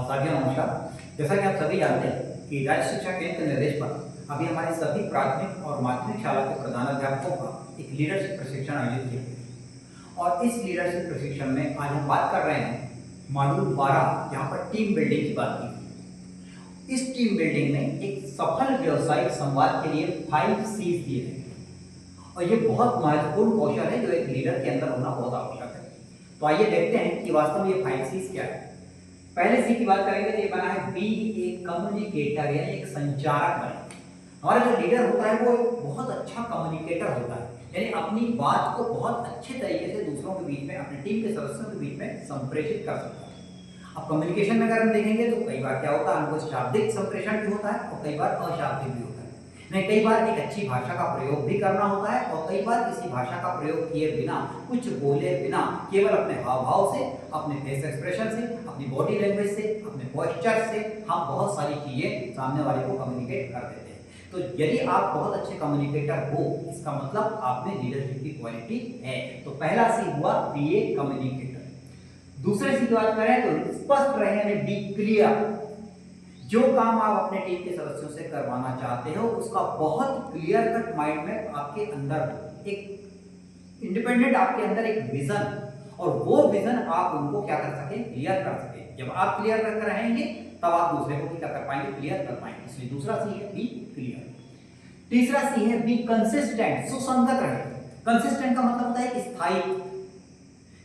साथियों नमस्कार। जैसा कि आप सभी जानते हैं कि राज्य शिक्षा केंद्र के निर्देश पर अभी हमारे सभी प्राथमिक और माध्यमिक शाला के प्रधानाध्यापकों का एक लीडरशिप प्रशिक्षण आयोजित किया गया और इस लीडरशिप प्रशिक्षण में आज हम बात कर रहे हैं मॉड्यूल 12 जहाँ पर टीम बिल्डिंग की बात की। इस टीम बिल्डिंग में एक सफल व्यावसायिक संवाद के लिए 5 C's दिए गए और ये बहुत महत्वपूर्ण कौशल है जो एक लीडर के अंदर होना बहुत आवश्यक है। तो आइए देखते हैं कि वास्तव में ये 5 C's क्या है। पहले सी की बात करेंगे तो ये बना है बी ए कम्युनिकेटर यानी एक संचारक बने। हमारा जो लीडर होता है वो बहुत अच्छा कम्युनिकेटर होता है, यानी अपनी बात को बहुत अच्छे तरीके से दूसरों के बीच में, अपनी टीम के सदस्यों के बीच में संप्रेषित कर सकता है। अब कम्युनिकेशन में अगर हम देखेंगे तो कई बार क्या होता है, हमको शाब्दिक संप्रेषण भी होता है और कई बार अशाब्दिक भी होता है। नहीं, कई बार एक अच्छी भाषा का प्रयोग भी करना होता है और कई बार किसी भाषा का प्रयोग किए बिना, कुछ बोले बिना, केवल अपने हाव भाव से, अपने फेस एक्सप्रेशन से, अपनी बॉडी लैंग्वेज से, अपने पोस्चर से हम बहुत सारी चीजें सामने वाले को कम्युनिकेट कर देते हैं। तो यदि आप बहुत अच्छे कम्युनिकेटर हो, इसका मतलब आप में लीडरशिप की क्वालिटी है। तो पहला सी हुआ बी ए कम्युनिकेटर। दूसरे सी की बात करें तो स्पष्ट रहे यानी बी क्लियर। जो काम आप अपने टीम के सदस्यों से करवाना चाहते हो उसका बहुत क्लियर कट माइंड में आपके अंदर एक इंडिपेंडेंट, आपके अंदर एक विजन, और वो विजन आप उनको क्या कर सके, क्लियर कर सके। जब आप क्लियर करके रहेंगे तब आप दूसरे को भी क्या कर पाएंगे, क्लियर कर पाएंगे। इसलिए दूसरा सी है बी क्लियर। तीसरा सी है बी कंसिस्टेंट, सुसंगत रहे। कंसिस्टेंट का मतलब होता है कि स्थायी,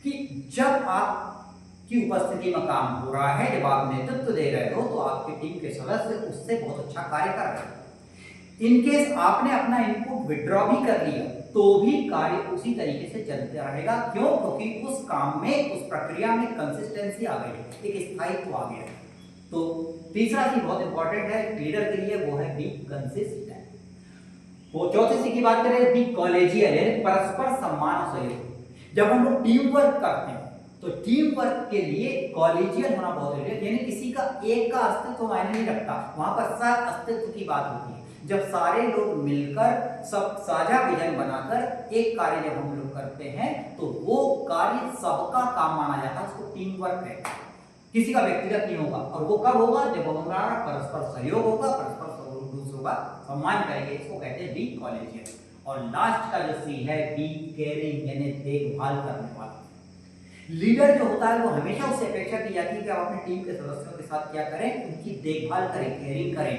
कि जब आप की उपस्थिति में काम हो रहा है, जब आप नेतृत्व दे रहे हो तो आपके टीम के सदस्य उससे बहुत अच्छा कार्य कर रहे हैं। इनकेस आपने अपना इनपुट विड्रॉ भी कर लिया तो भी कार्य उसी तरीके से चलता रहेगा। क्यों? क्योंकि उस काम में, उस प्रक्रिया में कंसिस्टेंसी आ गई, एक स्थायित्व आ गया। तो तीसरा चीज बहुत इंपॉर्टेंट है लीडर के लिए, वो है बी कंसिस्टेंट। वो चौथी सी की बात करें बी कॉलेजियल यानी परस्पर सम्मान और सहयोग। जब हम लोग टीम वर्क करते हैं तो टीम वर्क के लिए कॉलेजियल होना बहुत जरूरी है, यानी किसी का एक का अस्तित्व मायने नहीं रखता, वहां पर सह अस्तित्व की बात होती है। जब सारे लोग मिलकर सब साझा विजन बनाकर एक कार्य जब हम लोग करते हैं तो वो कार्य सबका काम माना जाता है, उसको टीम वर्क है, किसी का व्यक्तिगत नहीं होगा। और वो कब होगा? जब हमारा परस्पर सहयोग होगा, परस्पर दूसरों का सम्मान करेंगे, इसको कहते हैं बी कॉलेजियल। और लास्ट का जो सी है बी केयरिंग यानी देखभाल करने वाला। लीडर जो होता है वो हमेशा उससे अपेक्षा की जाती है कि आप अपने टीम के सदस्यों के साथ क्या करें, उनकी देखभाल करें, केयरिंग करें,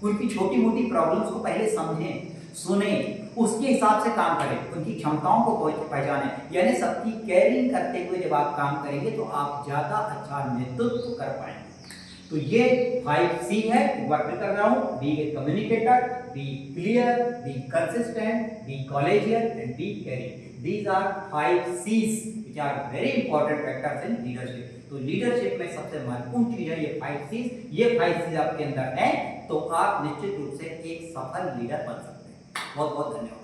उनकी छोटी मोटी प्रॉब्लम्स को पहले समझें, सुने, उसके हिसाब से काम करें, उनकी क्षमताओं को पहचानें। यानी सबकी केयरिंग करते हुए जब आप काम करेंगे तो आप ज्यादा अच्छा नेतृत्व कर पाएंगे। तो ये 5 C है, वर्क कर रहा हूं। Be a communicator, be clear, be consistent, be collegial and be caring. These are 5 C's which are very important factors in leadership. तो लीडरशिप में सबसे महत्वपूर्ण चीज है ये 5 C's। ये 5 C's आपके अंदर है तो आप निश्चित रूप से एक सफल लीडर बन सकते हैं। बहुत बहुत धन्यवाद।